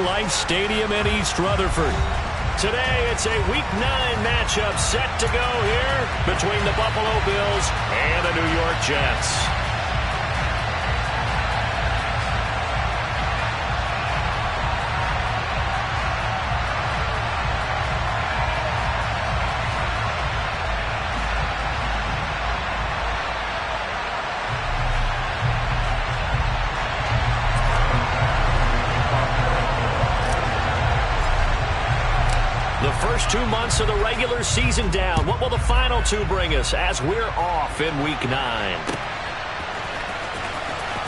Life Stadium in East Rutherford. Today, it's a Week 9 matchup set to go here between the Buffalo Bills and the New York Jets. The first 2 months of the regular season down. What will the final 2 bring us as we're off in Week 9?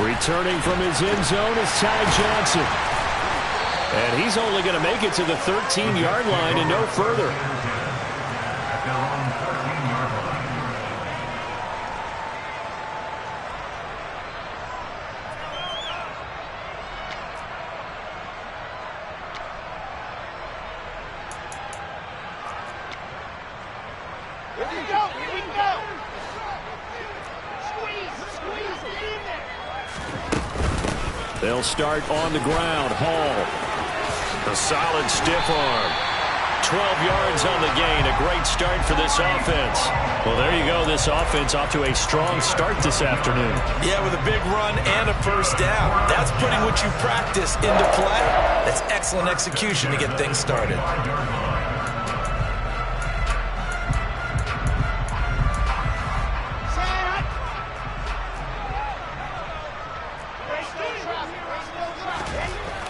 Returning from his end zone is Ty Johnson. And he's only going to make it to the 13-yard line and no further. They'll start on the ground. Hall. A solid stiff arm. 12 yards on the gain. A great start for this offense. Well, there you go. This offense off to a strong start this afternoon. Yeah, with a big run and a first down. That's putting what you practice into play. That's excellent execution to get things started.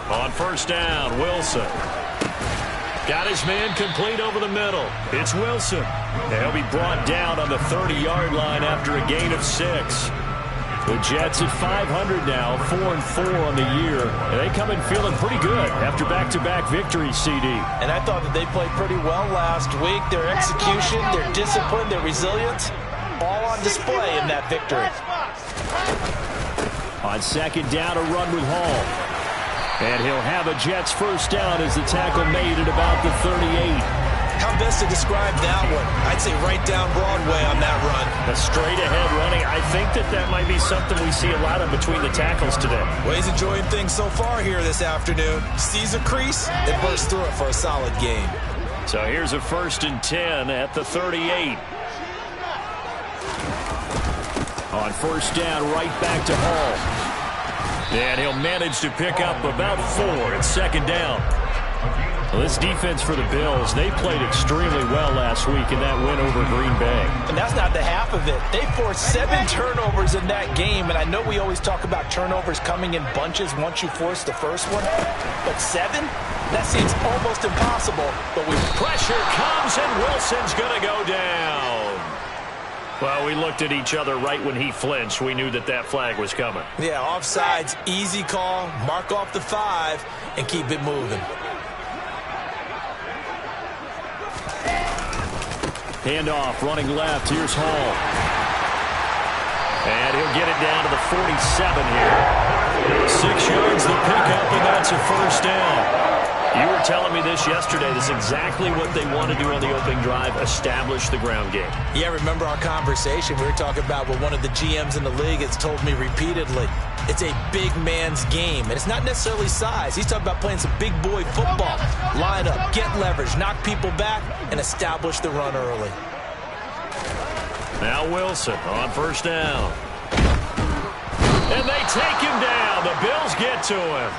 On first down, Wilson. Got his man complete over the middle. It's Wilson. They'll be brought down on the 30-yard line after a gain of 6. The Jets at 500 now, 4-4 on the year. And they come in feeling pretty good after back-to-back victories, CD. And I thought that they played pretty well last week. Their execution, their discipline, their resilience, all on display in that victory. On second down, a run with Hall. And he'll have a Jets first down as the tackle made at about the 38. How best to describe that one? I'd say right down Broadway on that run. A straight-ahead running. I think that might be something we see a lot of between the tackles today. Well, he's enjoying things so far here this afternoon. Sees a crease and bursts through it for a solid gain. So here's a 1st and 10 at the 38. On first down, right back to Hall. And he'll manage to pick up about 4 at second down. Well, this defense for the Bills, they played extremely well last week in that win over Green Bay. And that's not the half of it. They forced 7 turnovers in that game, and I know we always talk about turnovers coming in bunches once you force the first one, but 7? That seems almost impossible. But pressure comes, and Wilson's going to go down. Well, we looked at each other right when he flinched. We knew that flag was coming. Yeah, offsides, easy call, mark off the 5, and keep it moving. Handoff, running left. Here's Hall. And he'll get it down to the 47 here. 6 yards the pickup, and that's a first down. You were telling me this yesterday. This is exactly what they want to do on the opening drive, establish the ground game. Yeah, remember our conversation? We were talking about what one of the GMs in the league has told me repeatedly. It's a big man's game, and it's not necessarily size. He's talking about playing some big boy football. Line up, get leverage, knock people back, and establish the run early. Now Wilson on first down. And they take him down. The Bills get to him.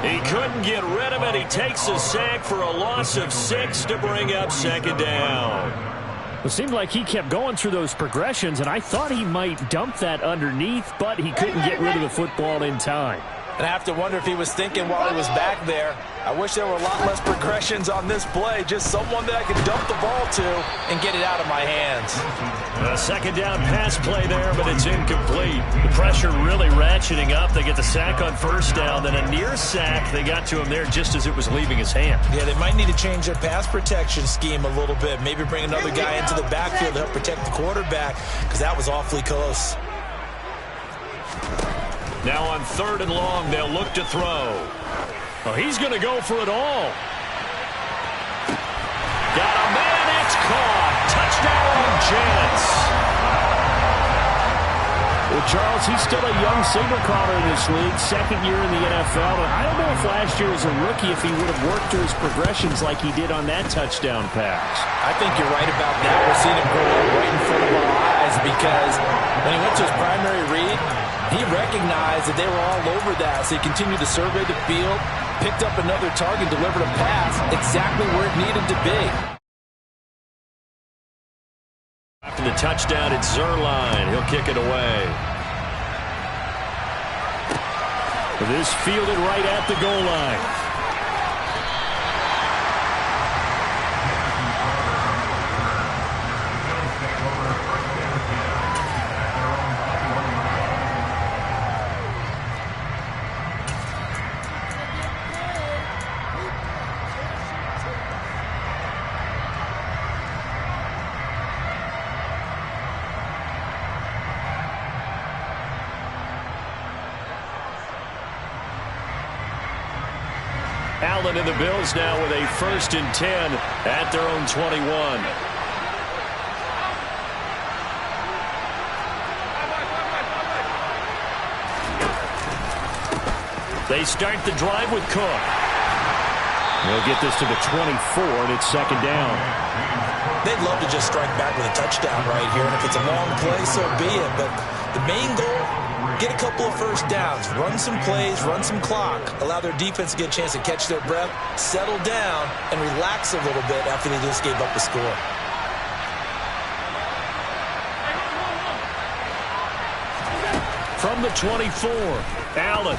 He couldn't get rid of it. He takes a sack for a loss of 6 to bring up second down. It seemed like he kept going through those progressions, and I thought he might dump that underneath, but he couldn't get rid of the football in time. And I have to wonder if he was thinking while he was back there, I wish there were a lot less progressions on this play. Just someone that I could dump the ball to and get it out of my hands. A second down pass play there, but it's incomplete. The pressure really ratcheting up. They get the sack on first down, then a near sack. They got to him there just as it was leaving his hand. Yeah, they might need to change their pass protection scheme a little bit. Maybe bring another guy into the backfield to help protect the quarterback, because that was awfully close. Now on 3rd and long, they'll look to throw. Well, he's going to go for it all. Got a man, it's caught. Touchdown, Jets. Well, Charles, he's still a young signal caller in this league, second year in the NFL. And I don't know if last year as a rookie if he would have worked through his progressions like he did on that touchdown pass. I think you're right about that. We're seeing him grow up right in front of our eyes because when he went to his primary read, he recognized that they were all over that. So he continued to survey the field, picked up another target, delivered a pass exactly where it needed to be. After the touchdown, it's Zerline. He'll kick it away. This fielded right at the goal line. Allen and the Bills now with a 1st and 10 at their own 21. They start the drive with Cook. They'll get this to the 24, and it's 2nd down. They'd love to just strike back with a touchdown right here, and if it's a long play, so be it. But the main goal, get a couple of 1st downs, run some plays, run some clock, allow their defense to get a chance to catch their breath, settle down, and relax a little bit after they just gave up the score. From the 24, Allen.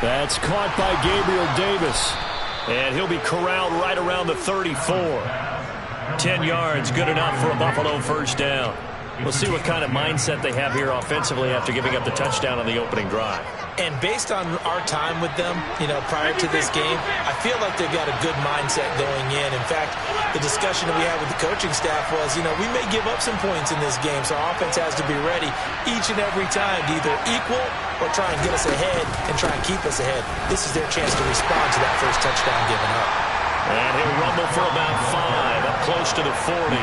That's caught by Gabriel Davis. And he'll be corralled right around the 34. 10 yards, good enough for a Buffalo 1st down. We'll see what kind of mindset they have here offensively after giving up the touchdown on the opening drive. And based on our time with them, prior to this game, I feel like they've got a good mindset going in. In fact, the discussion that we had with the coaching staff was, we may give up some points in this game, so our offense has to be ready each and every time to either equal or try and get us ahead and try and keep us ahead. This is their chance to respond to that first touchdown given up. And he'll rumble for about 5, up close to the 40.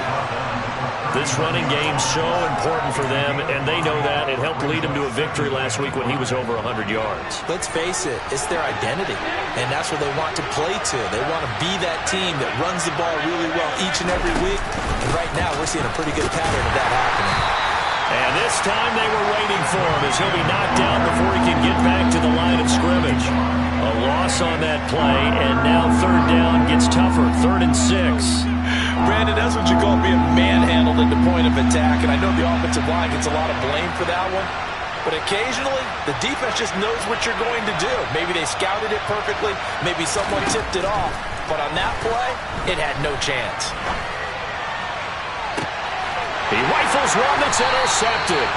This running game's so important for them, and they know that. It helped lead them to a victory last week when he was over 100 yards. Let's face it, it's their identity, and that's what they want to play to. They want to be that team that runs the ball really well each and every week, and right now we're seeing a pretty good pattern of that happening. And this time they were waiting for him as he'll be knocked down before he can get back to the line of scrimmage. A loss on that play, and now 3rd down gets tougher, 3rd and 6. Brandon, that's what you call being manhandled at the point of attack, and I know the offensive line gets a lot of blame for that one, but occasionally the defense just knows what you're going to do. Maybe they scouted it perfectly, maybe someone tipped it off, but on that play, it had no chance. He rifles one that's intercepted.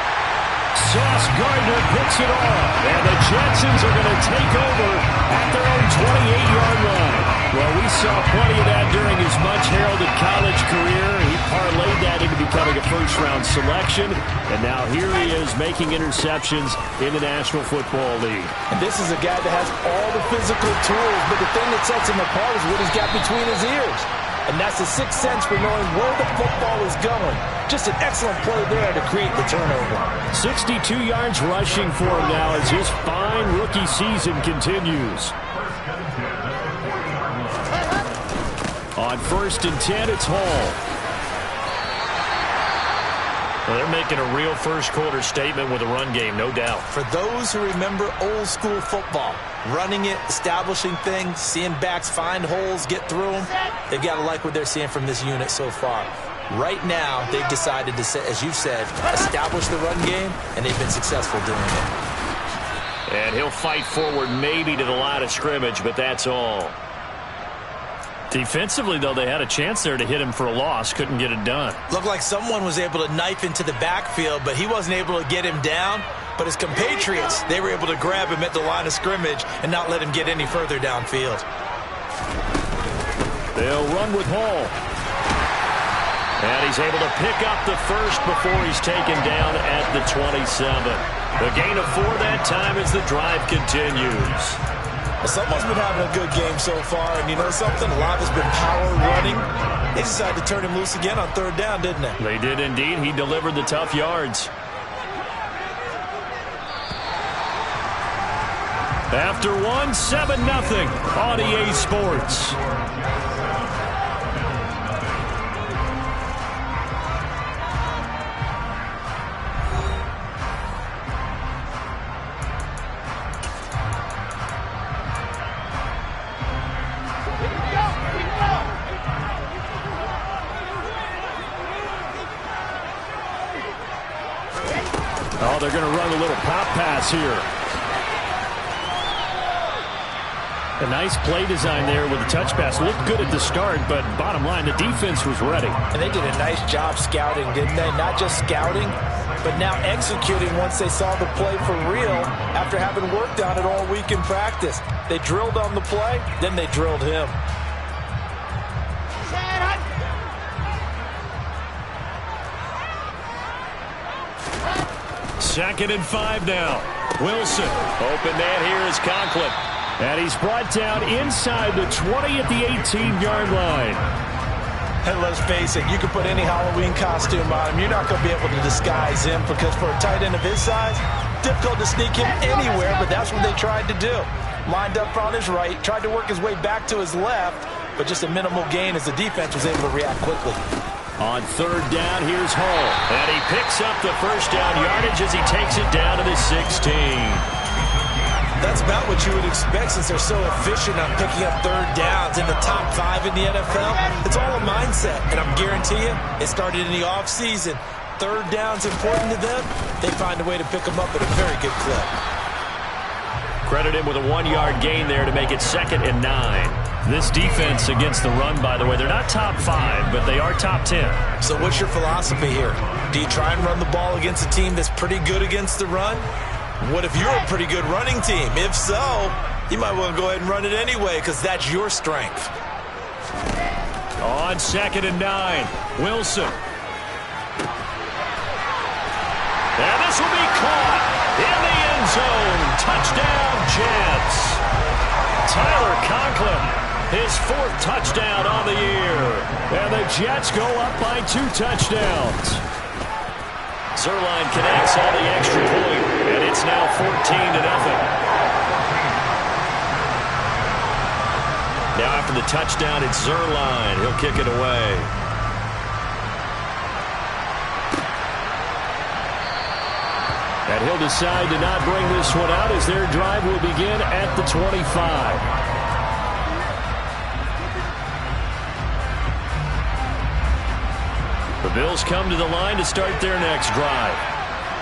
Sauce Gardner picks it off, and the Jetsons are going to take over at their own 28-yard line. Well, we saw plenty of that during his much-heralded college career. He parlayed that into becoming a first-round selection, and now here he is making interceptions in the National Football League. And this is a guy that has all the physical tools, but the thing that sets him apart is what he's got between his ears. And that's the 6th sense for knowing where the football is going. Just an excellent play there to create the turnover. 62 yards rushing for him now as his fine rookie season continues. On 1st and 10, it's Hall. Well, they're making a real first-quarter statement with a run game, no doubt. For those who remember old-school football, running it, establishing things, seeing backs find holes, get through them, they've got to like what they're seeing from this unit so far. Right now, they've decided to, as you said, establish the run game, and they've been successful doing it. And he'll fight forward maybe to the line of scrimmage, but that's all. Defensively, though, they had a chance there to hit him for a loss. Couldn't get it done. Looked like someone was able to knife into the backfield, but he wasn't able to get him down. But his compatriots, they were able to grab him at the line of scrimmage and not let him get any further downfield. They'll run with Hall. And he's able to pick up the first before he's taken down at the 27. The gain of 4 that time as the drive continues. Someone's been having a good game so far, and you know something? A lot has been power running. They decided to turn him loose again on 3rd down, didn't they? They did indeed. He delivered the tough yards. After one, 7-0 on EA Sports. Oh, they're going to run a little pop pass here. A nice play design there with the touch pass. Looked good at the start, but bottom line, the defense was ready. And they did a nice job scouting, didn't they? Not just scouting, but now executing once they saw the play for real after having worked on it all week in practice. They drilled on the play, then they drilled him. Second and 5 now. Wilson. Open man here is Conklin. And he's brought down inside the 20 at the 18-yard line. And let's face it, you can put any Halloween costume on him. You're not going to be able to disguise him because for a tight end of his size, difficult to sneak him anywhere, but that's what they tried to do. Lined up on his right, tried to work his way back to his left, but just a minimal gain as the defense was able to react quickly. On third down, here's Hall. And he picks up the first down yardage as he takes it down to the 16. That's about what you would expect since they're so efficient on picking up third downs in the top 5 in the NFL. It's all a mindset, and I'm guarantee you, it started in the offseason. Third down's important to them. They find a way to pick them up at a very good clip. Credit him with a 1-yard gain there to make it 2nd and 9. This defense against the run, by the way, they're not top 5, but they are top 10. So what's your philosophy here? Do you try and run the ball against a team that's pretty good against the run? What if you're a pretty good running team? If so, you might want to go ahead and run it anyway because that's your strength. On 2nd and 9, Wilson. And this will be caught in the end zone. Touchdown, Jets. Tyler Conklin, his 4th touchdown on the year. And the Jets go up by 2 touchdowns. Zerline connects on the extra point, and it's now 14-0. Now after the touchdown, it's Zerline. He'll kick it away. And he'll decide to not bring this one out as their drive will begin at the 25. The Bills come to the line to start their next drive.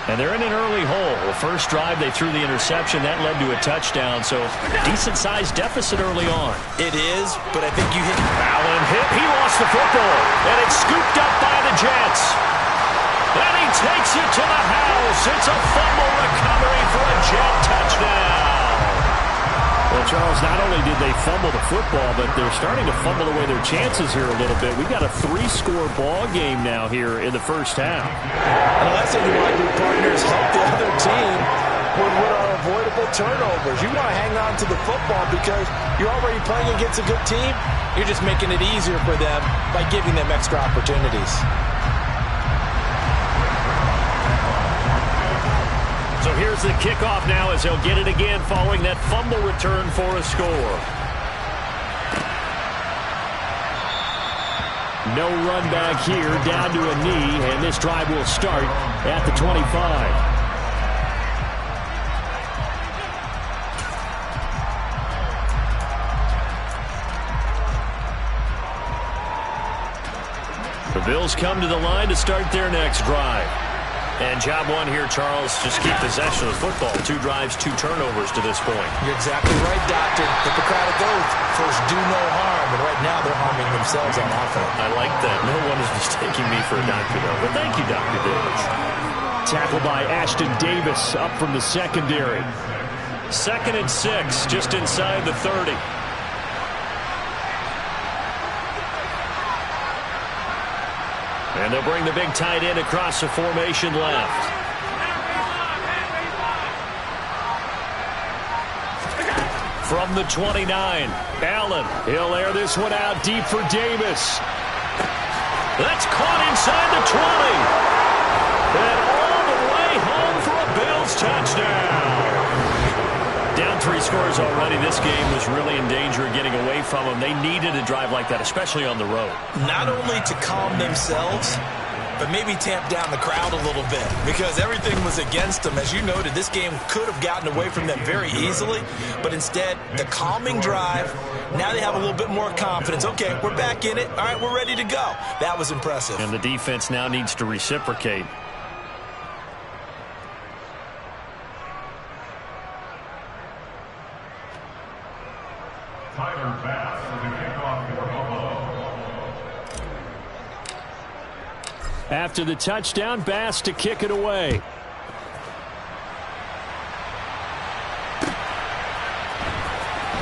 And they're in an early hole. The first drive, they threw the interception. That led to a touchdown, so decent-sized deficit early on. It is, but I think you hit... Allen hit. He lost the football, and it's scooped up by the Jets. And he takes it to the house. It's a fumble recovery for a Jet touchdown. Well, Charles, not only did they fumble the football, but they're starting to fumble away their chances here a little bit. We've got a 3-score ball game now here in the first half. And the last thing you want to do, partners, help the other team with what are avoidable turnovers. You want to hang on to the football because you're already playing against a good team. You're just making it easier for them by giving them extra opportunities. So here's the kickoff now as they'll get it again following that fumble return for a score. No run back here, down to a knee, and this drive will start at the 25. The Bills come to the line to start their next drive. And job one here, Charles, just keep possession of the football. 2 drives, 2 turnovers to this point. You're exactly right, Doctor. Hippocratic oath. First, do no harm. And right now, they're harming themselves on offense. I like that. No one is mistaking me for a doctor, though. But thank you, Dr. Davis. Tackle by Ashton Davis up from the secondary. 2nd and 6, just inside the 30. And they'll bring the big tight end across the formation left. From the 29, Allen. He'll air this one out deep for Davis. That's caught inside the 20. And all the way home for a Bills touchdown. Down 3 scores already. This game was really in danger of getting away from them. They needed a drive like that, especially on the road. Not only to calm themselves, but maybe tamp down the crowd a little bit because everything was against them. As you noted, this game could have gotten away from them very easily, but instead, the calming drive, now they have a little bit more confidence. Okay, we're back in it. All right, we're ready to go. That was impressive. And the defense now needs to reciprocate. After the touchdown, Bass to kick it away.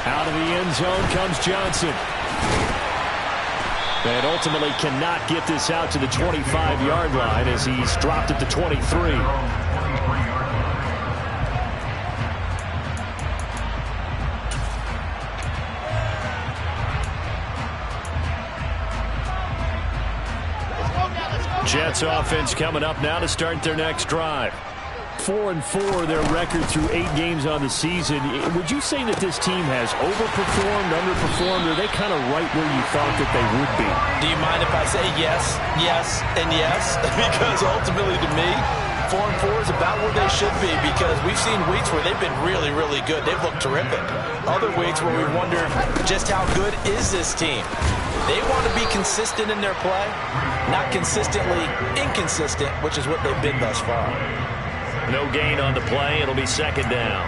Out of the end zone comes Johnson. And ultimately cannot get this out to the 25-yard line as he's dropped at the 23. Jets offense coming up now to start their next drive. 4-4 their record through 8 games on the season. Would you say that this team has overperformed, underperformed, or are they kind of right where you thought that they would be? Do you mind if I say yes, yes, and yes? Because ultimately to me, 4-4 is about where they should be because we've seen weeks where they've been really, really good. They've looked terrific. Other weeks where we wondered just how good is this team. They want to be consistent in their play, not consistently inconsistent, which is what they've been thus far. No gain on the play. It'll be second down.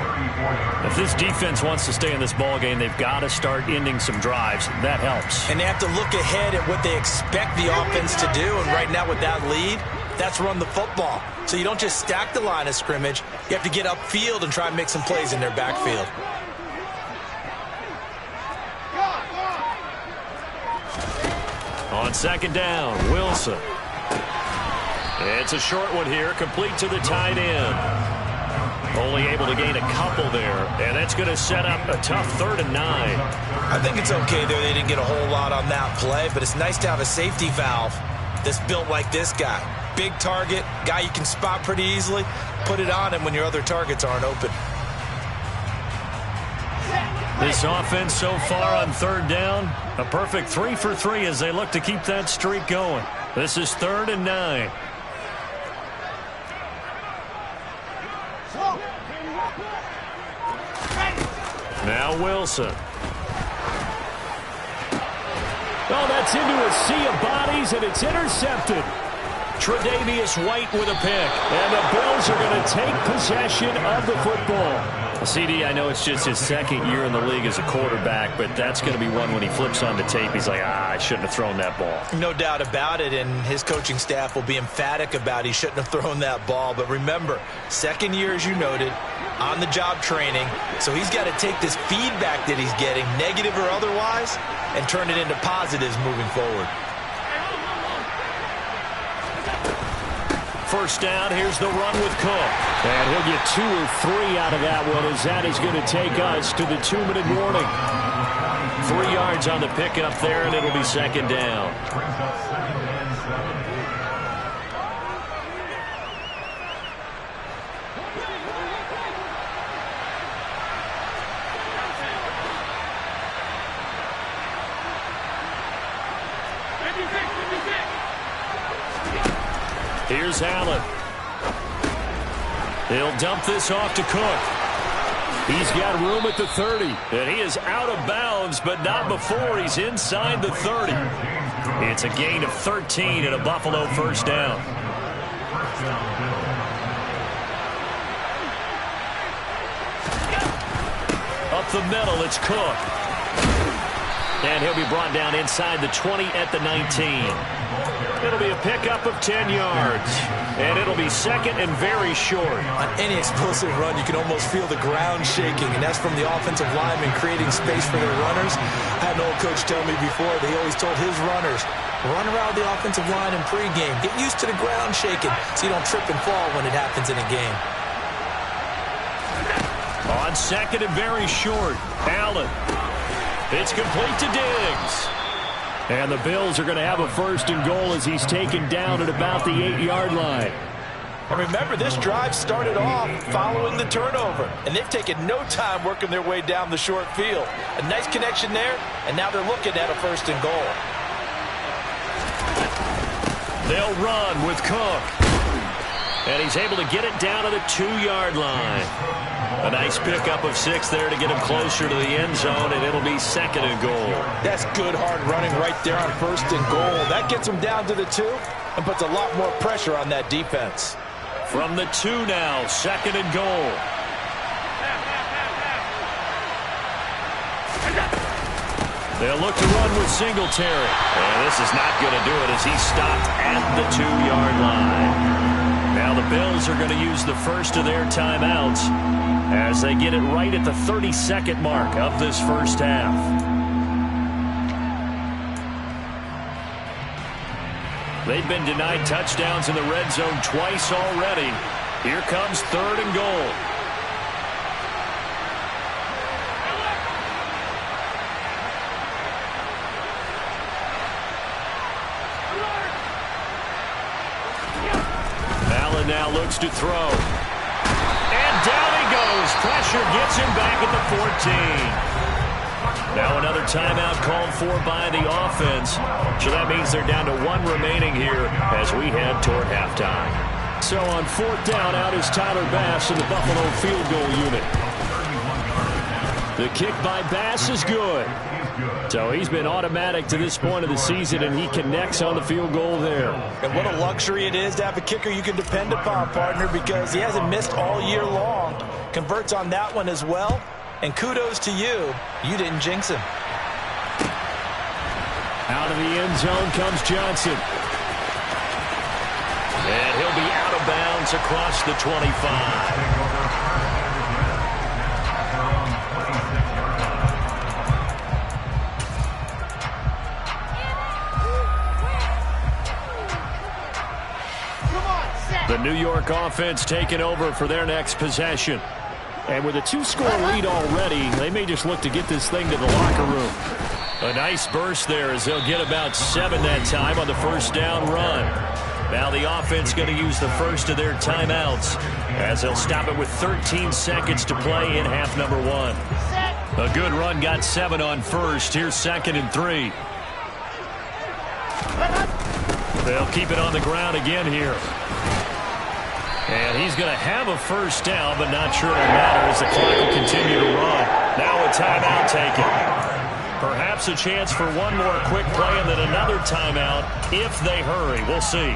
If this defense wants to stay in this ballgame, they've got to start ending some drives. That helps. And they have to look ahead at what they expect the offense to do. And right now with that lead, that's run the football. So you don't just stack the line of scrimmage. You have to get upfield and try and make some plays in their backfield. On second down, Wilson. It's a short one here, complete to the tight end. Only able to gain a couple there, and that's going to set up a tough 3rd and 9. I think it's okay there. They didn't get a whole lot on that play, but it's nice to have a safety valve that's built like this guy. Big target, guy you can spot pretty easily. Put it on him when your other targets aren't open. This offense so far on 3rd down, a perfect 3 for 3 as they look to keep that streak going. This is 3rd and 9. Now Wilson. Oh, that's into a sea of bodies, and it's intercepted. Tre'Davious White with a pick. And the Bills are going to take possession of the football. CD, I know it's just his 2nd year in the league as a quarterback, but that's going to be one when he flips on the tape. He's like, I shouldn't have thrown that ball. No doubt about it, and his coaching staff will be emphatic about he shouldn't have thrown that ball. But remember, 2nd year, as you noted, on-the-job training. So he's got to take this feedback that he's getting, negative or otherwise, and turn it into positives moving forward. First down, here's the run with Cook. And he'll get 2 or 3 out of that one as that is going to take us to the 2-minute warning. 3 yards on the pickup there, and it'll be second down. Here's Allen. He'll dump this off to Cook. He's got room at the 30. And he is out of bounds, but not before he's inside the 30. It's a gain of 13 and a Buffalo first down. Up the middle, it's Cook. And he'll be brought down inside the 20 at the 19. It'll be a pickup of 10 yards. And it'll be second and very short. On any explosive run, you can almost feel the ground shaking, and that's from the offensive linemen creating space for their runners. I had an old coach tell me before, they always told his runners, run around the offensive line in pregame. Get used to the ground shaking so you don't trip and fall when it happens in a game. On second and very short, Allen. It's complete to Diggs. And the Bills are going to have a 1st and goal as he's taken down at about the 8-yard line. And remember, this drive started off following the turnover, and they've taken no time working their way down the short field. A nice connection there, and now they're looking at a 1st and goal. They'll run with Cook. And he's able to get it down to the 2-yard line. A nice pickup of 6 there to get him closer to the end zone, and it'll be 2nd and goal. That's good hard running right there on 1st and goal. That gets him down to the 2 and puts a lot more pressure on that defense. From the 2 now, 2nd and goal. They'll look to run with Singletary. And this is not going to do it as he's stopped at the 2-yard line. Now the Bills are going to use the first of their timeouts as they get it right at the 32nd mark of this first half. They've been denied touchdowns in the red zone twice already. Here comes 3rd and goal. Now looks to throw. And down he goes. Pressure gets him back at the 14. Now another timeout called for by the offense. So that means they're down to 1 remaining here as we head toward halftime. So on 4th down, out is Tyler Bass in the Buffalo field goal unit. The kick by Bass is good. So he's been automatic to this point of the season, and he connects on the field goal there. And what a luxury it is to have a kicker you can depend upon, partner, because he hasn't missed all year long. Converts on that one as well. And kudos to you. You didn't jinx him. Out of the end zone comes Johnson. And he'll be out of bounds across the 25. The New York offense taking over for their next possession. And with a 2-score lead already, they may just look to get this thing to the locker room. A nice burst there as they'll get about 7 that time on the 1st down run. Now the offense going to use the first of their timeouts as they'll stop it with 13 seconds to play in half number 1. A good run got 7 on 1st. Here's 2nd and 3. They'll keep it on the ground again here. And he's going to have a 1st down, but not sure it'll matter as the clock will continue to run. Now a timeout taken. Perhaps a chance for one more quick play and then another timeout if they hurry. We'll see.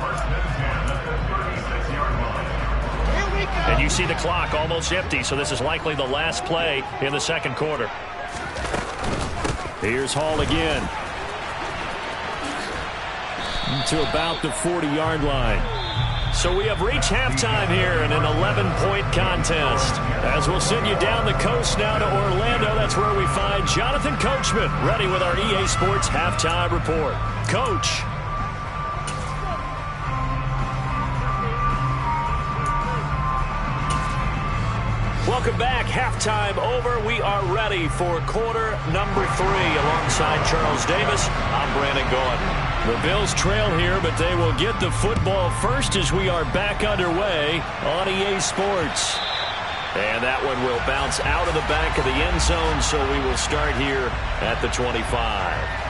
And you see the clock almost empty, so this is likely the last play in the 2nd quarter. Here's Hall again. To about the 40-yard line. So we have reached halftime here in an 11-point contest. As we'll send you down the coast now to Orlando, that's where we find Jonathan Coachman ready with our EA Sports Halftime Report. Coach. Welcome back. Halftime over. We are ready for quarter number 3. Alongside Charles Davis, I'm Brandon Gaudin. The Bills trail here, but they will get the football first as we are back underway on EA Sports. And that one will bounce out of the back of the end zone, so we will start here at the 25.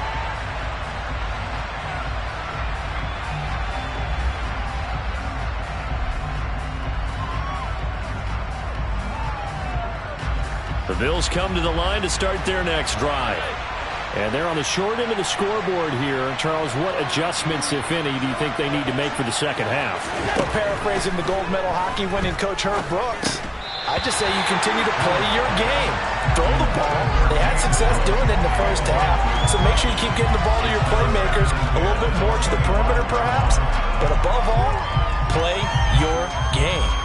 The Bills come to the line to start their next drive. And they're on the short end of the scoreboard here. Charles, what adjustments, if any, do you think they need to make for the second half? Well, paraphrasing the gold medal hockey winning coach Herb Brooks, I just say you continue to play your game. Throw the ball. They had success doing it in the first half. So make sure you keep getting the ball to your playmakers, a little bit more to the perimeter perhaps. But above all, play your game.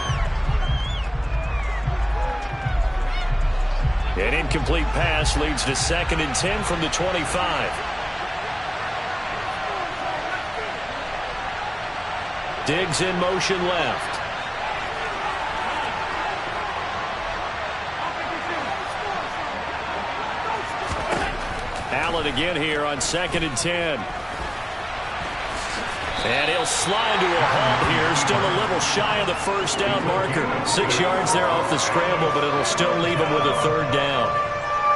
An incomplete pass leads to 2nd and 10 from the 25. Diggs in motion left. Allen again here on 2nd and 10. And he'll slide to a halt here, still a little shy of the first down marker. 6 yards there off the scramble, but it'll still leave him with a third down.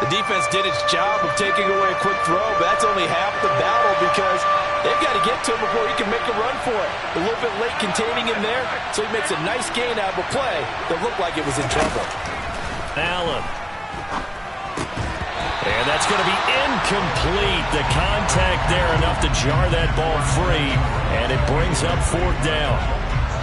The defense did its job of taking away a quick throw, but that's only half the battle because they've got to get to him before he can make a run for it. A little bit late containing him there, so he makes a nice gain out of a play that looked like it was in trouble. Allen. And that's going to be incomplete. The contact there enough to jar that ball free, and it brings up fourth down.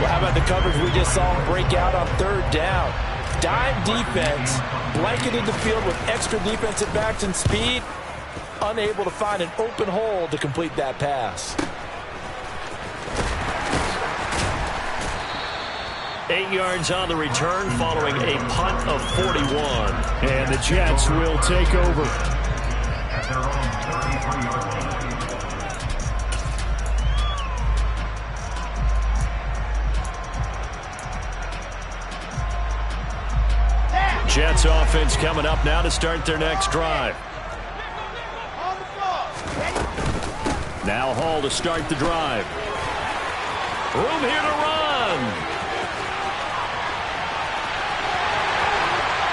Well, how about the coverage we just saw him break out on third down? Dime defense, blanketed the field with extra defensive backs and speed, unable to find an open hole to complete that pass. 8 yards on the return following a punt of 41. And the Jets will take over. At their own 33-yard line. Jets offense coming up now to start their next drive. Now Hall to start the drive. Room here to run.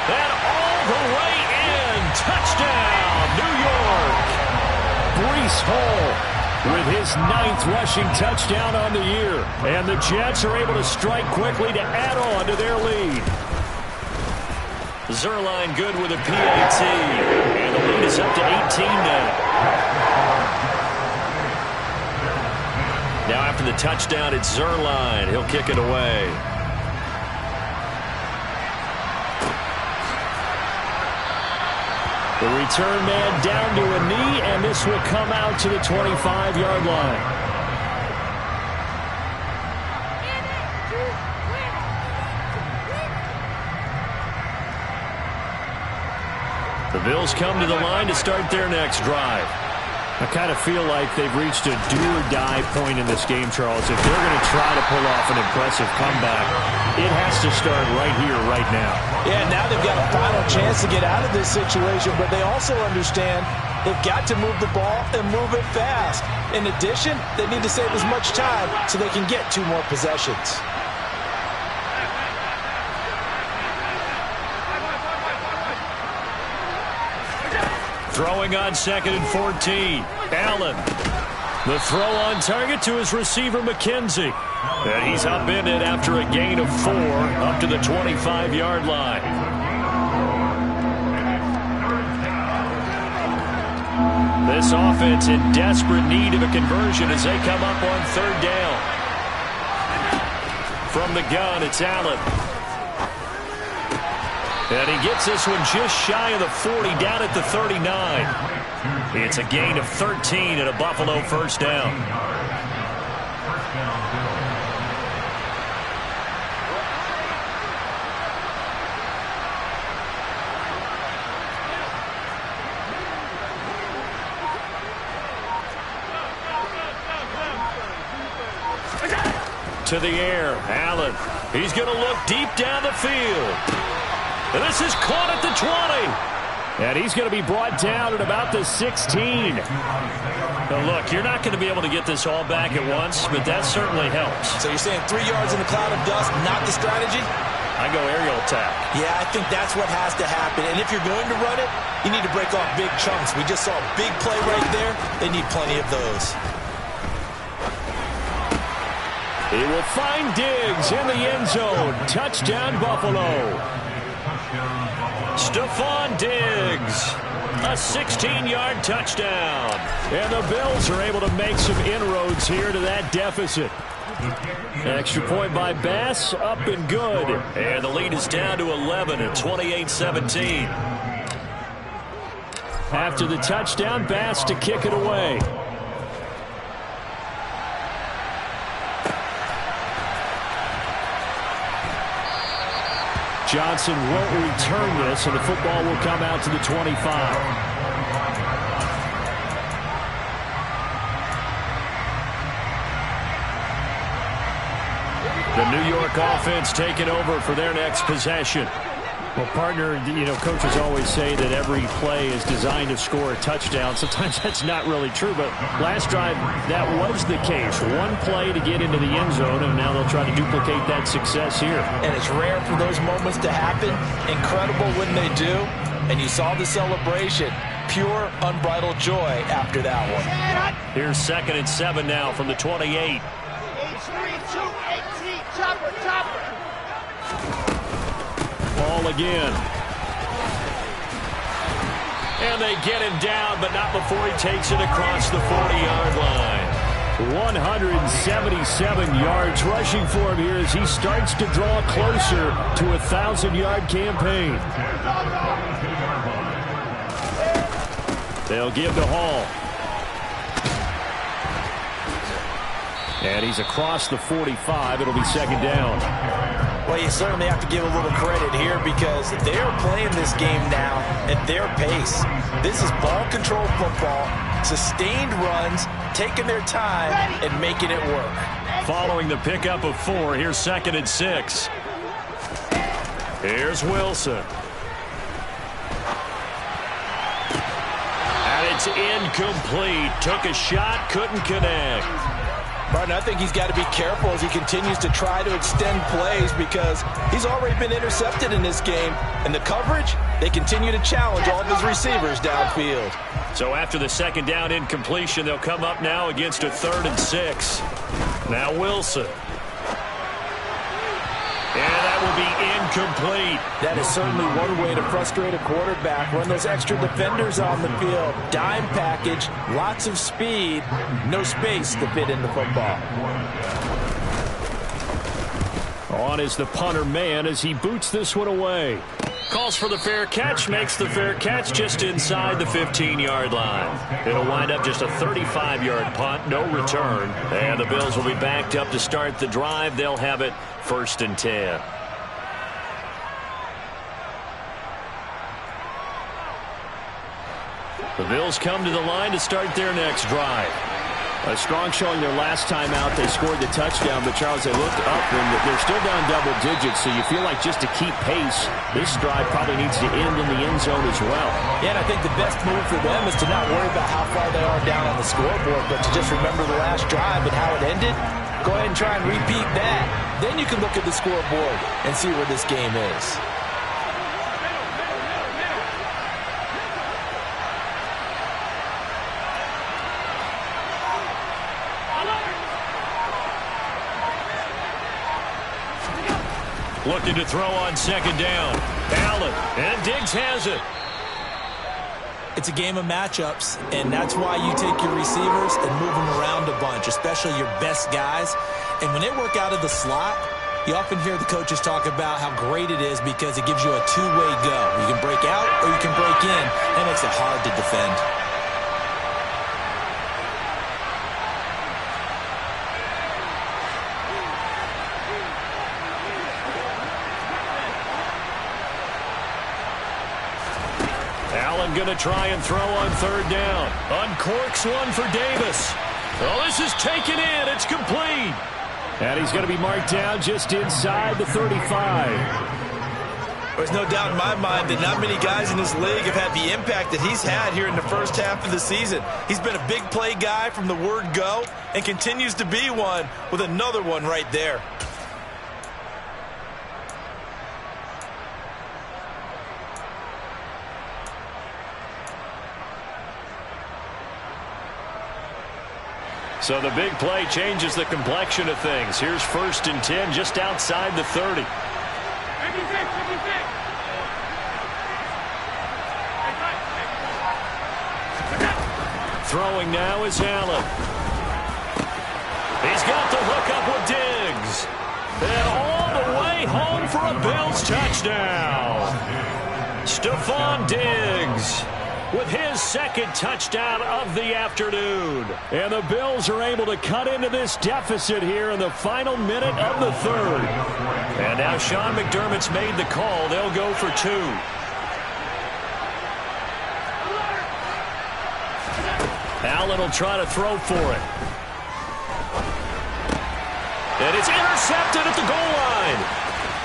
And all the way in. Touchdown, New York. Breece Hall with his 9th rushing touchdown on the year. And the Jets are able to strike quickly to add on to their lead. Zerline good with a PAT. And the lead is up to 18 now. Now after the touchdown, it's Zerline. He'll kick it away. The return man down to a knee, and this will come out to the 25-yard line. The Bills come to the line to start their next drive. I kind of feel like they've reached a do-or-die point in this game, Charles. If they're going to try to pull off an impressive comeback, it has to start right here, right now. Yeah, now they've got a final chance to get out of this situation, but they also understand they've got to move the ball and move it fast. In addition, they need to save as much time so they can get 2 more possessions. Throwing on 2nd and 14. Allen. The throw on target to his receiver, McKenzie. And he's upended after a gain of 4 up to the 25-yard line. This offense in desperate need of a conversion as they come up on 3rd down. From the gun, it's Allen. And he gets this one just shy of the 40, down at the 39. It's a gain of 13 and a Buffalo first down. To the air, Allen. He's going to look deep down the field. And this is caught at the 20. And he's going to be brought down at about the 16. Now look, you're not going to be able to get this all back at once, but that certainly helps. So you're saying 3 yards in the cloud of dust, not the strategy? I go aerial attack. Yeah, I think that's what has to happen. And if you're going to run it, you need to break off big chunks. We just saw a big play right there. They need plenty of those. He will find Diggs in the end zone. Touchdown, Buffalo. Stephon Diggs, a 16-yard touchdown. And the Bills are able to make some inroads here to that deficit. Extra point by Bass, up and good. And the lead is down to 11 at 28-17. After the touchdown, Bass to kick it away. Johnson won't return this, and the football will come out to the 25. The New York offense taking over for their next possession. Well, partner, coaches always say that every play is designed to score a touchdown. Sometimes that's not really true, but last drive, that was the case. One play to get into the end zone, and now they'll try to duplicate that success here. And it's rare for those moments to happen. Incredible when they do. And you saw the celebration. Pure, unbridled joy after that one. Here's 2nd and 7 now from the 28. Ball again. And they get him down, but not before he takes it across the 40-yard line. 177 yards rushing for him here as he starts to draw closer to a 1,000-yard campaign. They'll give to Hall. And he's across the 45. It'll be 2nd down. Well, you certainly have to give a little credit here because they are playing this game now at their pace. This is ball control football, sustained runs, taking their time and making it work. Following the pickup of 4, here's 2nd and 6. Here's Wilson. And it's incomplete. Took a shot, couldn't connect. Martin, I think he's got to be careful as he continues to try to extend plays because he's already been intercepted in this game. And the coverage, they continue to challenge all of his receivers downfield. So after the 2nd down incompletion, they'll come up now against a 3rd and 6. Now Wilson. And that will be incomplete. That is certainly one way to frustrate a quarterback. Run those extra defenders on the field. Dime package, lots of speed, no space to fit in the football. On is the punter man as he boots this one away. Calls for the fair catch, makes the fair catch just inside the 15-yard line. It'll wind up just a 35-yard punt, no return. And the Bills will be backed up to start the drive. They'll have it 1st and 10. The Bills come to the line to start their next drive. A strong showing their last time out. They scored the touchdown, but Charles, they looked up and they're still down double digits, so you feel like just to keep pace, this drive probably needs to end in the end zone as well. Yeah, and I think the best move for them is to not worry about how far they are down on the scoreboard, but to just remember the last drive and how it ended. Go ahead and try and repeat that. Then you can look at the scoreboard and see where this game is. Looking to throw on 2nd down. Allen, and Diggs has it. It's a game of matchups, and that's why you take your receivers and move them around a bunch, especially your best guys. And when they work out of the slot, you often hear the coaches talk about how great it is because it gives you a two-way go. You can break out or you can break in. That makes it hard to defend. Going to try and throw on 3rd down. Uncorks one for Davis. Oh, this is taken in. It's complete. And he's going to be marked down just inside the 35. There's no doubt in my mind that not many guys in this league have had the impact that he's had here in the first half of the season. He's been a big play guy from the word go and continues to be one with another one right there. So the big play changes the complexion of things. Here's 1st and 10 just outside the 30. Throwing now is Allen. He's got the hook up with Diggs. And all the way home for a Bills touchdown. Stephon Diggs with his 2nd touchdown of the afternoon. And the Bills are able to cut into this deficit here in the final minute of the 3rd. And now Sean McDermott's made the call. They'll go for 2. Allen will try to throw for it. And it's intercepted at the goal line.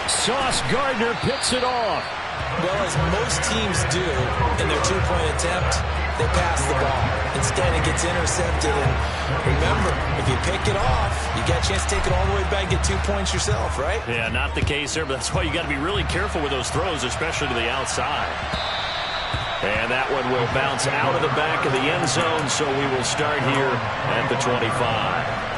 Sauce Gardner picks it off. Well, as most teams do in their two-point attempt, they pass the ball. Instead, it gets intercepted. And remember, if you pick it off, you get a chance to take it all the way back and get 2 points yourself, right? Yeah, not the case there, but that's why you got to be really careful with those throws, especially to the outside. And that one will bounce out of the back of the end zone, so we will start here at the 25.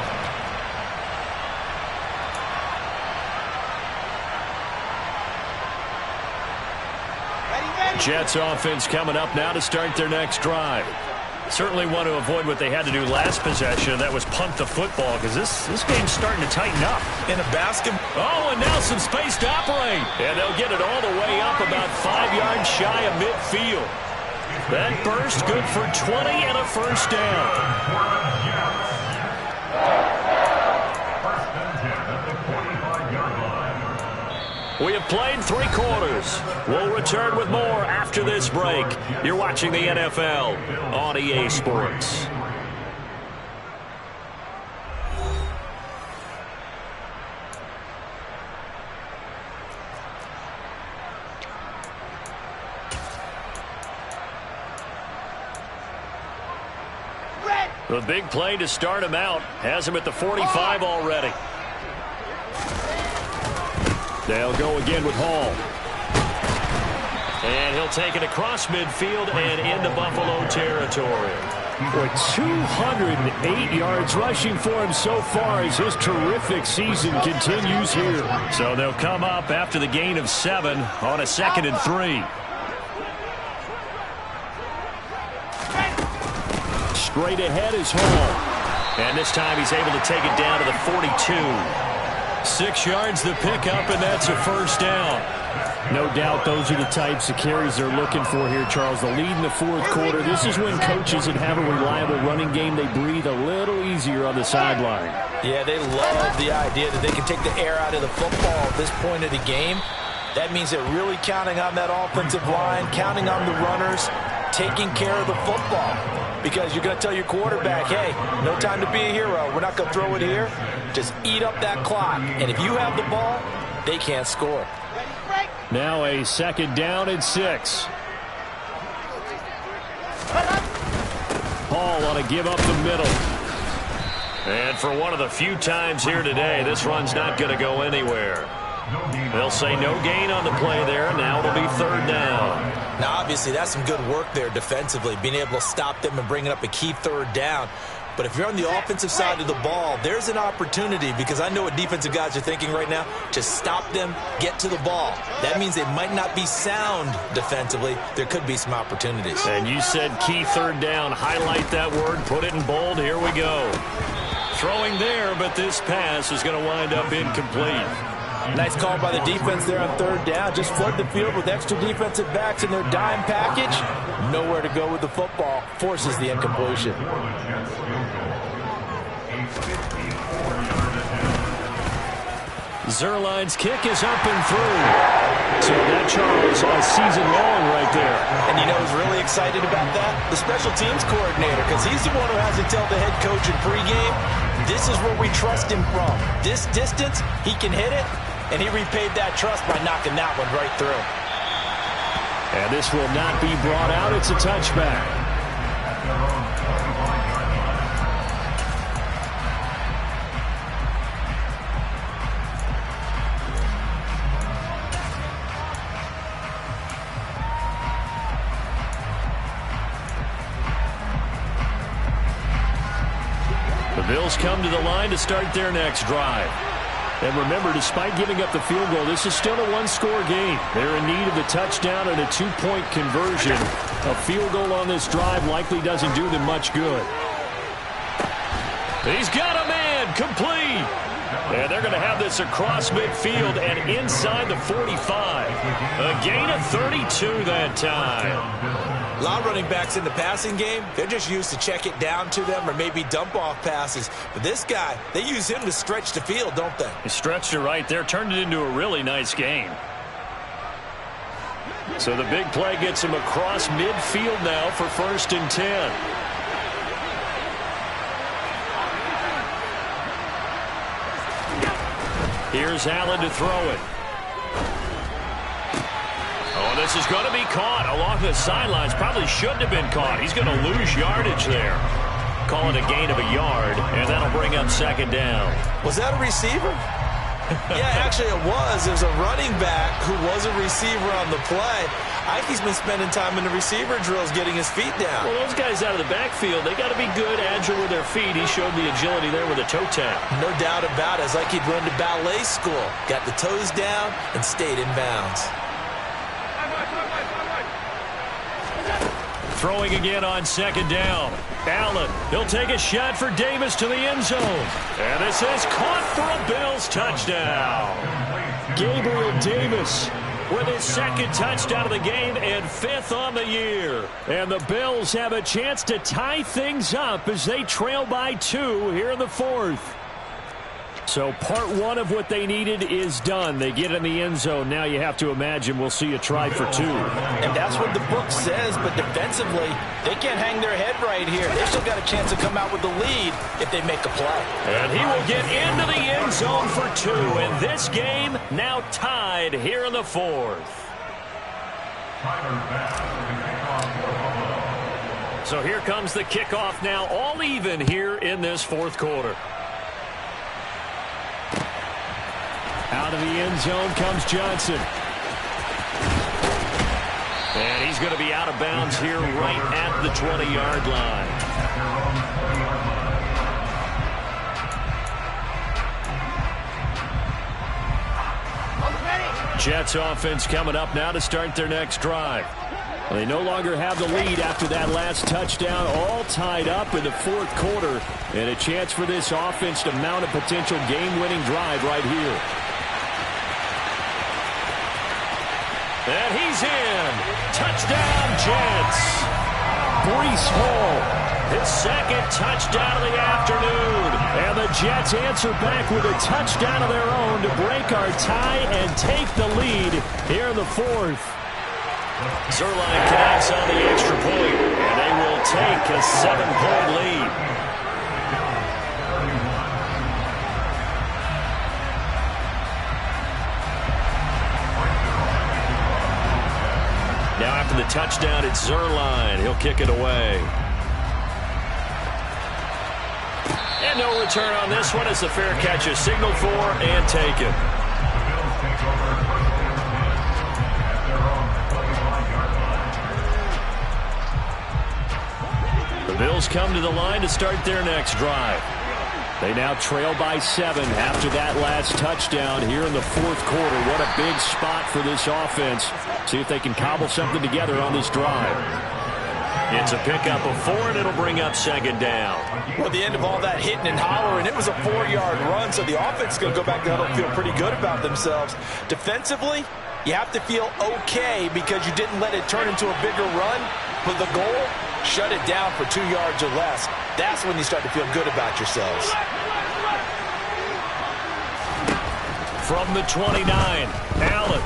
Jets offense coming up now to start their next drive. Certainly want to avoid what they had to do last possession. That was punt the football, because this game's starting to tighten up. In a basket. Oh, and now some space to operate. And they'll get it all the way up about 5 yards shy of midfield. That burst good for 20 and a first down. We have played 3 quarters. We'll return with more after this break. You're watching the NFL on EA Sports. The big play to start him out. Has him at the 45 already. They'll go again with Hall. And he'll take it across midfield and into Buffalo territory. Boy, 208 yards rushing for him so far as his terrific season continues here. So they'll come up after the gain of 7 on a 2nd and 3. Straight ahead is Hall. And this time he's able to take it down to the 42. 6 yards the pickup, and that's a first down. No doubt those are the types of carries they're looking for here, Charles. The lead in the 4th quarter. This is when coaches that have a reliable running game, they breathe a little easier on the sideline. Yeah, they love the idea that they can take the air out of the football at this point of the game. That means they're really counting on that offensive line, counting on the runners, taking care of the football. Because you're going to tell your quarterback, hey, no time to be a hero. We're not going to throw it here. Just eat up that clock. And if you have the ball, they can't score. Now a 2nd down and 6. Hall on a give up the middle. And for one of the few times here today, this run's not going to go anywhere. They'll say no gain on the play there. Now it'll be 3rd down. Now, obviously, that's some good work there defensively, being able to stop them and bringing up a key 3rd down. But if you're on the offensive side of the ball, there's an opportunity, because I know what defensive guys are thinking right now, to stop them, get to the ball. That means they might not be sound defensively. There could be some opportunities. And you said key 3rd down. Highlight that word. Put it in bold. Here we go. Throwing there, but this pass is going to wind up incomplete. Nice call by the defense there on 3rd down. Just flood the field with extra defensive backs in their dime package. Nowhere to go with the football. Forces the incompletion. Zerline's kick is up and through. So that, Charles, a season long right there. And you know who's really excited about that? The special teams coordinator, because he's the one who has to tell the head coach in pregame, this is where we trust him from. This distance, he can hit it, and he repaid that trust by knocking that one right through. And this will not be brought out. It's a touchback. The Bills come to the line to start their next drive. And remember, despite giving up the field goal, this is still a one-score game. They're in need of the touchdown and a 2-point conversion. A field goal on this drive likely doesn't do them much good. He's got a man, complete. And they're going to have this across midfield and inside the 45. A gain of 32 that time. A lot of running backs in the passing game, they're just used to check it down to them or maybe dump off passes. But this guy, they use him to stretch the field, don't they? He stretched it right there, turned it into a really nice game. So the big play gets him across midfield now for 1st and 10. Here's Allen to throw it. Oh, This is going to be caught along the sidelines. Probably shouldn't have been caught. He's going to lose yardage there. Call it a gain of a yard, and that'll bring up second down. Was that a receiver? Yeah, actually it was. There's a running back who was a receiver on the play. I think he's been spending time in the receiver drills getting his feet down. Well, those guys out of the backfield, they got to be good, agile with their feet. He showed the agility there with a toe tap. No doubt about it. It's like he'd run to ballet school. Got the toes down and stayed in bounds. Throwing again on second down. Allen, he'll take a shot for Davis to the end zone. And this is caught for a Bills touchdown. Gabriel Davis with his second touchdown of the game and 5th on the year. And the Bills have a chance to tie things up as they trail by 2 here in the 4th. So part 1 of what they needed is done. They get in the end zone. Now you have to imagine we'll see a try for 2. And that's what the book says, but defensively, they can't hang their head right here. They've still got a chance to come out with the lead if they make a play. And he will get into the end zone for 2. And this game now tied here in the 4th. So here comes the kickoff now, all even here in this 4th quarter. Out of the end zone comes Johnson. And he's going to be out of bounds here right at the 20-yard line. Jets offense coming up now to start their next drive. Well, they no longer have the lead after that last touchdown, all tied up in the 4th quarter. And a chance for this offense to mount a potential game-winning drive right here. And he's in. Touchdown, Jets. Breece Hall, his 2nd touchdown of the afternoon. And the Jets answer back with a touchdown of their own to break our tie and take the lead here in the 4th. Zerline connects on the extra point, and they will take a 7-point lead. Now after the touchdown, it's Zerline. He'll kick it away. And no return on this one. It's a fair catch is signaled for and taken. The Bills come to the line to start their next drive. They now trail by 7 after that last touchdown here in the 4th quarter. What a big spot for this offense. See if they can cobble something together on this drive. It's a pickup of 4, and it'll bring up second down. Well, at the end of all that hitting and hollering, it was a 4-yard run, so the offense is going to go back to huddle and feel pretty good about themselves. Defensively, you have to feel okay because you didn't let it turn into a bigger run. But the goal, shut it down for 2 yards or less. That's when you start to feel good about yourselves. From the 29, Allen.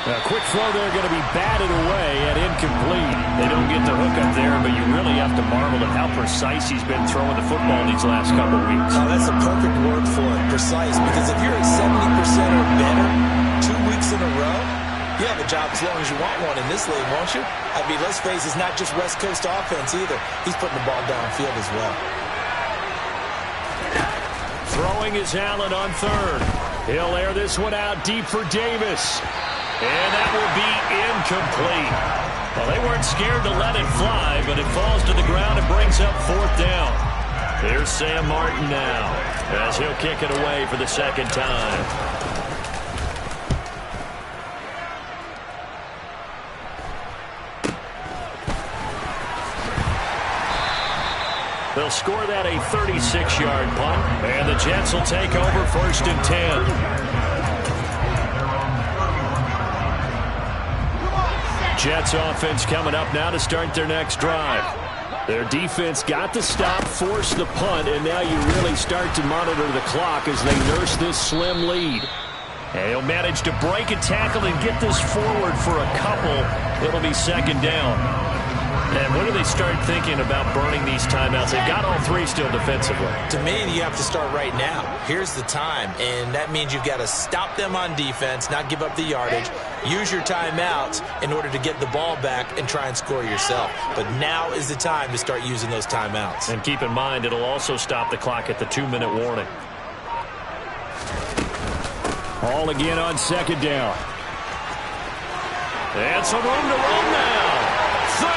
A quick throw there going to be batted away and incomplete. They don't get the hook up there, but you really have to marvel at how precise he's been throwing the football these last couple weeks. Oh, that's a perfect word for it, precise, because if you're at 70% or better 2 weeks in a row, you have a job as long as you want one in this league, won't you? I mean, let's face it, it's not just West Coast offense either. He's putting the ball downfield as well. Throwing is Allen on 3rd. He'll air this one out deep for Davis. And that will be incomplete. Well, they weren't scared to let it fly, but it falls to the ground and brings up 4th down. Here's Sam Martin now as he'll kick it away for the 2nd time. They'll score that a 36-yard punt, and the Jets will take over 1st and 10. Jets offense coming up now to start their next drive. Their defense got the stop, forced the punt, and now you really start to monitor the clock as they nurse this slim lead. And he'll manage to break a tackle and get this forward for a couple. It'll be 2nd down. And when do they start thinking about burning these timeouts? They've got all three still defensively. To me, you have to start right now. Here's the time, and that means you've got to stop them on defense, not give up the yardage, use your timeouts in order to get the ball back and try and score yourself. But now is the time to start using those timeouts. And keep in mind, it'll also stop the clock at the 2-minute warning. All again on second down. And some room to run now. 30, 10,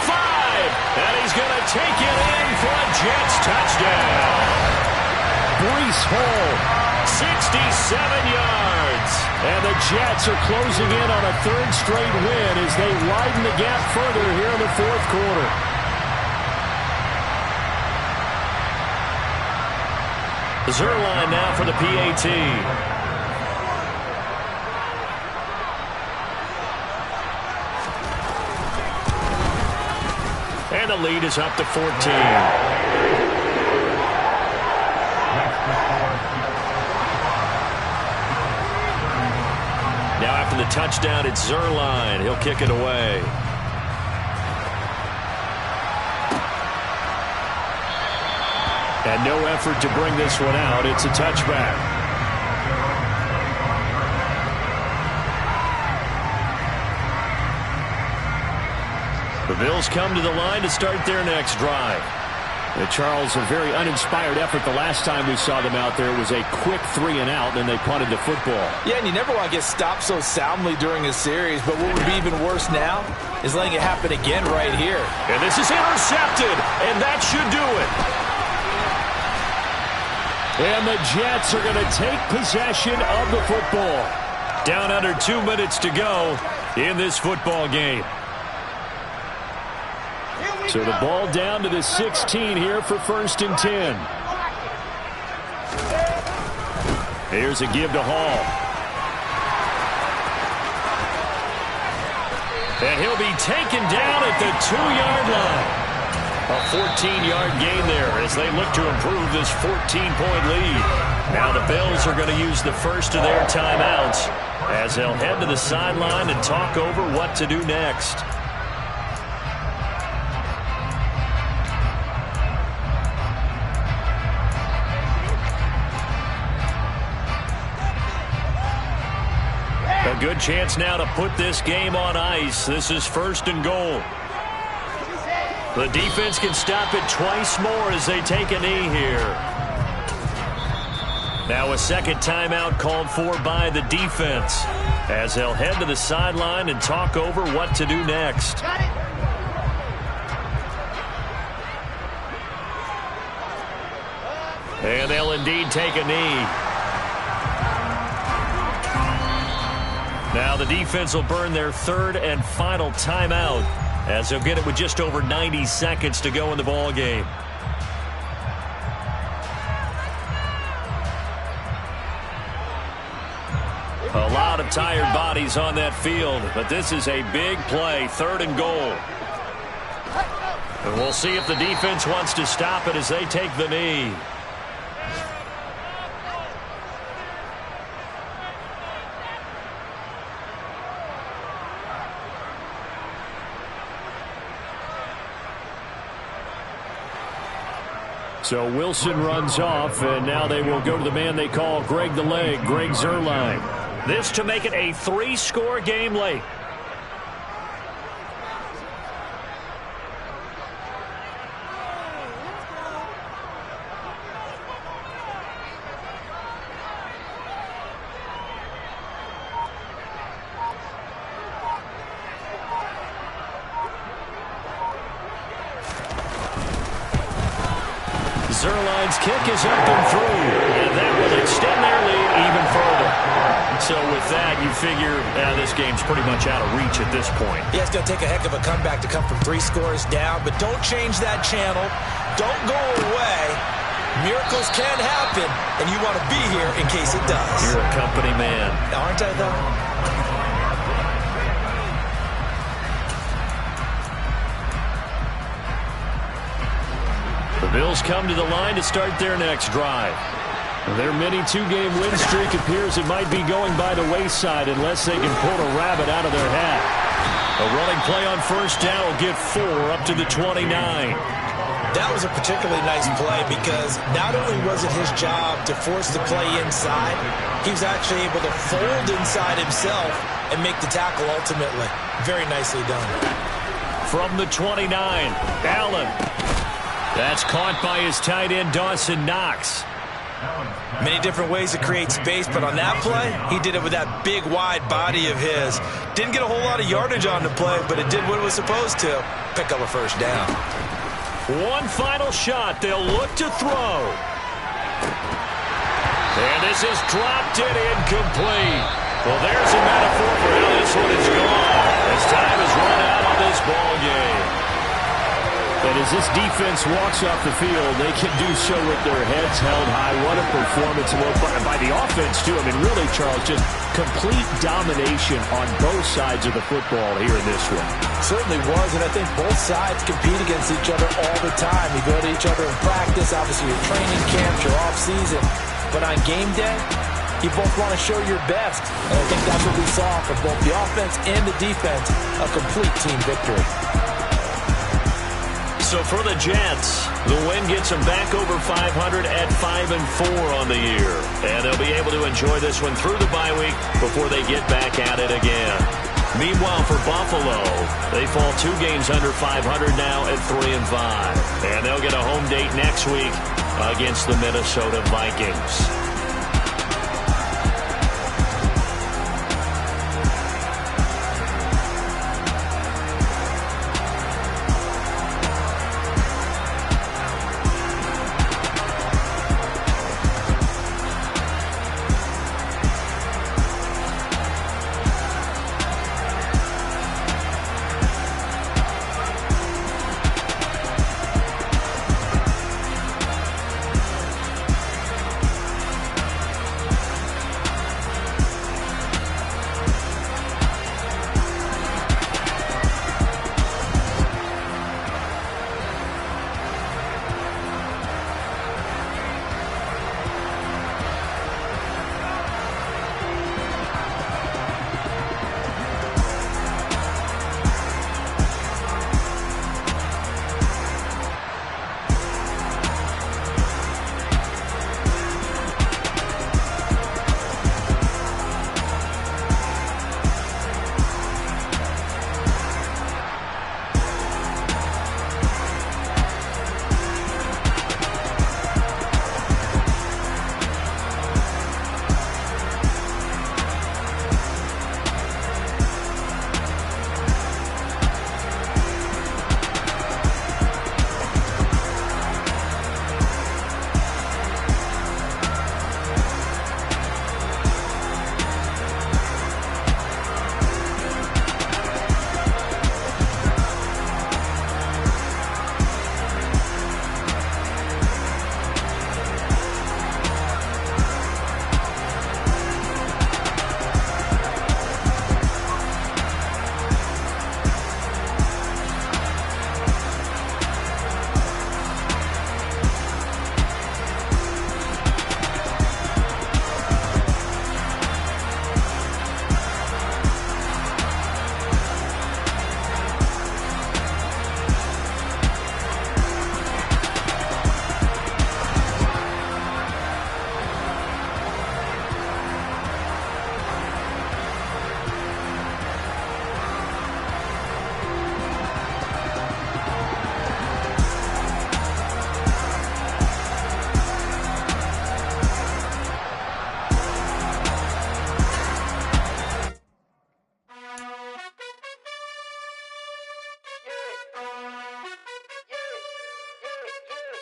5, and he's going to take it in for a Jets touchdown. Breece Hall, 67 yards. and the Jets are closing in on a third straight win as they widen the gap further here in the fourth quarter. Zerline now for the PAT. And the lead is up to 14. Now after the touchdown, it's Zerline. He'll kick it away. And no effort to bring this one out. It's a touchback. The Bills come to the line to start their next drive. Charles, a very uninspired effort the last time we saw them out there. It was a quick 3-and-out, and they punted the football. Yeah, and you never want to get stopped so soundly during a series, but what would be even worse now is letting it happen again right here. And this is intercepted, and that should do it. And the Jets are going to take possession of the football. Down under 2 minutes to go in this football game. So the ball down to the 16 here for 1st and 10. Here's a give to Hall. And he'll be taken down at the 2-yard line. A 14-yard gain there as they look to improve this 14-point lead. Now the Bills are going to use the first of their timeouts as they'll head to the sideline and talk over what to do next. A good chance now to put this game on ice. This is 1st and goal. The defense can stop it twice more as they take a knee here. Now a second timeout called for by the defense as they'll head to the sideline and talk over what to do next. And they'll indeed take a knee. Now the defense will burn their third and final timeout as they'll get it with just over 90 seconds to go in the ball game. A lot of tired bodies on that field, but this is a big play, 3rd and goal. And we'll see if the defense wants to stop it as they take the knee. So Wilson runs off, and now they will go to the man they call Greg the Leg, Greg Zerline. This to make it a 3-score game late. Zerline's kick is up and through, and that will extend their lead even further. So with that, you figure this game's pretty much out of reach at this point. Yeah, it's going to take a heck of a comeback to come from 3 scores down, but don't change that channel. Don't go away. Miracles can happen, and you want to be here in case it does. You're a company man. Aren't I, though? The Bills come to the line to start their next drive. Their mini 2-game win streak appears it might be going by the wayside unless they can pull a rabbit out of their hat. A running play on first down will get 4 up to the 29. That was a particularly nice play because not only was it his job to force the play inside, he was actually able to fold inside himself and make the tackle ultimately. Very nicely done. From the 29, Allen. That's caught by his tight end, Dawson Knox. Many different ways to create space, but on that play, he did it with that big, wide body of his. Didn't get a whole lot of yardage on the play, but it did what it was supposed to. Pick up a first down. One final shot. They'll look to throw. And this is dropped in incomplete. Well, there's a metaphor for how this one is gone. As time has run out on this ball game. And as this defense walks off the field, they can do so with their heads held high. What a performance by the offense, too. I mean, really, Charles, just complete domination on both sides of the football here in this one. Certainly was, and I think both sides compete against each other all the time. You go to each other in practice, obviously your training camps, your off-season. But on game day, you both want to show your best. And I think that's what we saw from both the offense and the defense, a complete team victory. So for the Jets, the win gets them back over 500 at 5-4 on the year. And they'll be able to enjoy this one through the bye week before they get back at it again. Meanwhile, for Buffalo, they fall 2 games under 500 now at 3-5. And they'll get a home date next week against the Minnesota Vikings.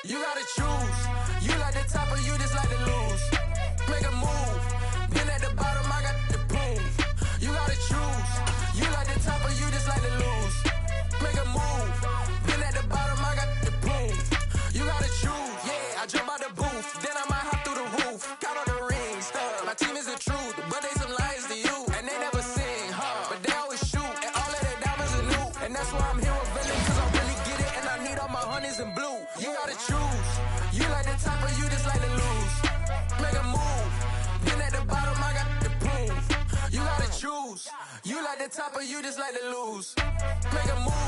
You gotta choose. You like the top or you just like to lose. Make a move. Been at the bottom, I got the prove. You gotta choose. You like the top or you just like to lose. Make a move. Been at the bottom, I got the prove. You gotta choose. Yeah, I jump out the booth. Then I might hop through the roof. Count on the rings. My team is the truth, but they some liars to you. And they never sing, but they always shoot. And all of their diamonds are new. And that's why I'm here with Villain, cause I really get it. And I need all my honeys in blue. You gotta choose. You like the top or you just like to lose. Make a move. Been at the bottom, I got the proof. You gotta choose. choose. You like the top or you just like to lose. Make a move.